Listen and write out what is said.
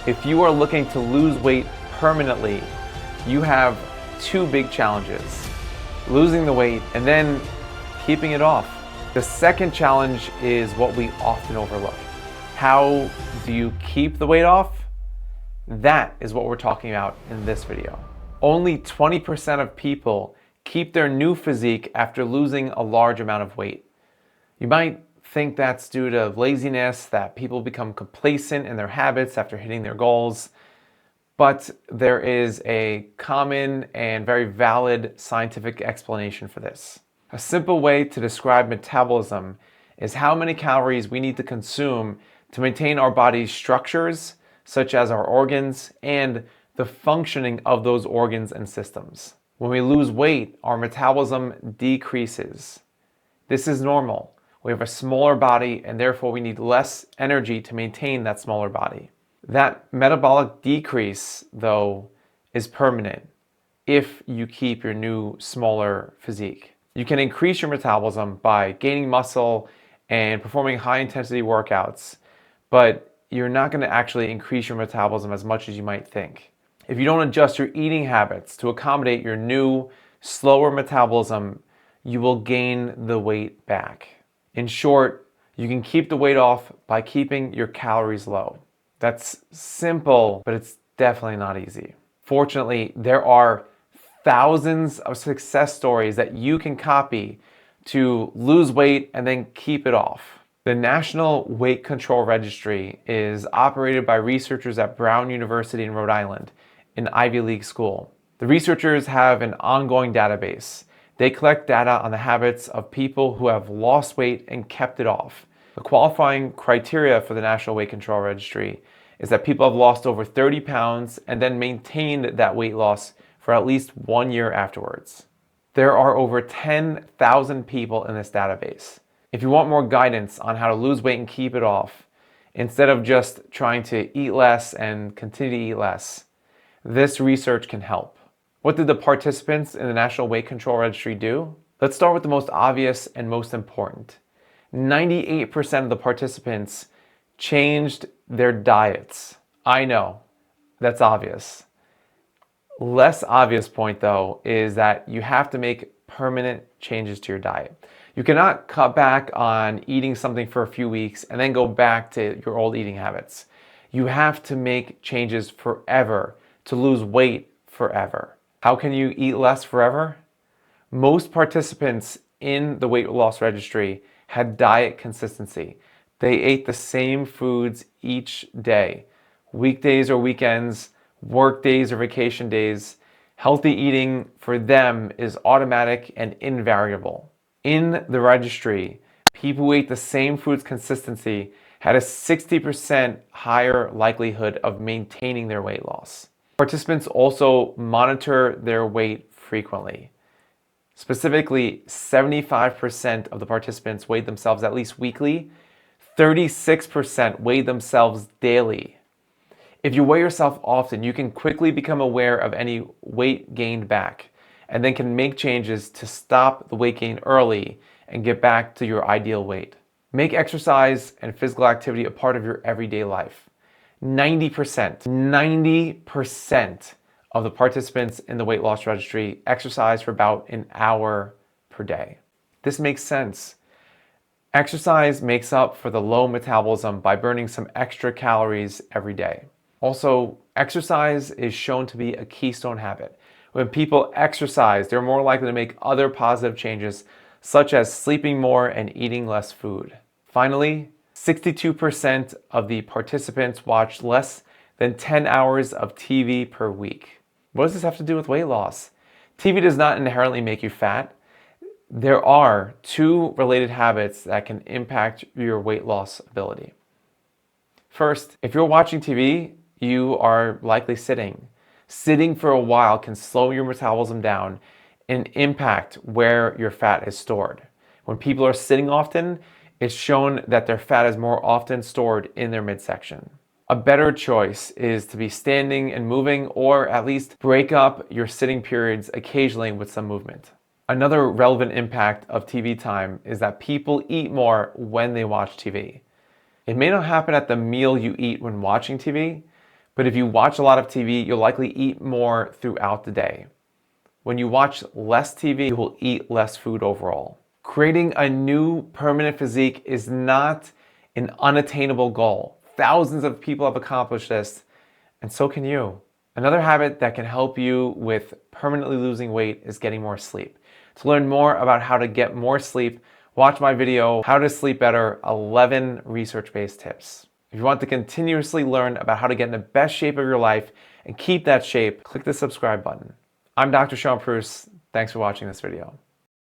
If you are looking to lose weight permanently, you have two big challenges: losing the weight and then keeping it off. The second challenge is what we often overlook. How do you keep the weight off? That is what we're talking about in this video. Only 20% of people keep their new physique after losing a large amount of weight. You might think that's due to laziness, that people become complacent in their habits after hitting their goals, but there is a common and very valid scientific explanation for this. A simple way to describe metabolism is how many calories we need to consume to maintain our body's structures, such as our organs, and the functioning of those organs and systems. When we lose weight, our metabolism decreases. This is normal. We have a smaller body and therefore we need less energy to maintain that smaller body. That metabolic decrease, though, is permanent if you keep your new, smaller physique. You can increase your metabolism by gaining muscle and performing high-intensity workouts, but you're not going to actually increase your metabolism as much as you might think. If you don't adjust your eating habits to accommodate your new, slower metabolism, you will gain the weight back. In short, you can keep the weight off by keeping your calories low. That's simple, but it's definitely not easy. Fortunately, there are thousands of success stories that you can copy to lose weight and then keep it off. The National Weight Control Registry is operated by researchers at Brown University in Rhode Island, an Ivy League school. The researchers have an ongoing database. They collect data on the habits of people who have lost weight and kept it off. The qualifying criteria for the National Weight Control Registry is that people have lost over 30 pounds and then maintained that weight loss for at least 1 year afterwards. There are over 10,000 people in this database. If you want more guidance on how to lose weight and keep it off, instead of just trying to eat less and continue to eat less, this research can help. What did the participants in the National Weight Control Registry do? Let's start with the most obvious and most important. 98% of the participants changed their diets. I know, that's obvious. Less obvious point though is that you have to make permanent changes to your diet. You cannot cut back on eating something for a few weeks and then go back to your old eating habits. You have to make changes forever to lose weight forever. How can you eat less forever? Most participants in the weight loss registry had diet consistency. They ate the same foods each day, weekdays or weekends, work days or vacation days. Healthy eating for them is automatic and invariable. In the registry, people who ate the same foods consistently had a 60% higher likelihood of maintaining their weight loss. Participants also monitor their weight frequently. Specifically, 75% of the participants weighed themselves at least weekly. 36% weighed themselves daily. If you weigh yourself often, you can quickly become aware of any weight gained back and then can make changes to stop the weight gain early and get back to your ideal weight. Make exercise and physical activity a part of your everyday life. 90% of the participants in the weight loss registry exercise for about an hour per day. This makes sense. Exercise makes up for the low metabolism by burning some extra calories every day. Also, exercise is shown to be a keystone habit. When people exercise, they're more likely to make other positive changes, such as sleeping more and eating less food. Finally, 62% of the participants watched less than 10 hours of TV per week. What does this have to do with weight loss? TV does not inherently make you fat. There are two related habits that can impact your weight loss ability. First, if you're watching TV, you are likely sitting. Sitting for a while can slow your metabolism down and impact where your fat is stored. When people are sitting often, it's shown that their fat is more often stored in their midsection. A better choice is to be standing and moving, or at least break up your sitting periods occasionally with some movement. Another relevant impact of TV time is that people eat more when they watch TV. It may not happen at the meal you eat when watching TV, But if you watch a lot of TV, you'll likely eat more throughout the day. When you watch less TV, you will eat less food overall. Creating a new permanent physique is not an unattainable goal. Thousands of people have accomplished this, and so can you. Another habit that can help you with permanently losing weight is getting more sleep. To learn more about how to get more sleep, watch my video, How to Sleep Better, 11 research-based tips. If you want to continuously learn about how to get in the best shape of your life and keep that shape, click the subscribe button. I'm Dr. Preuss. Thanks for watching this video.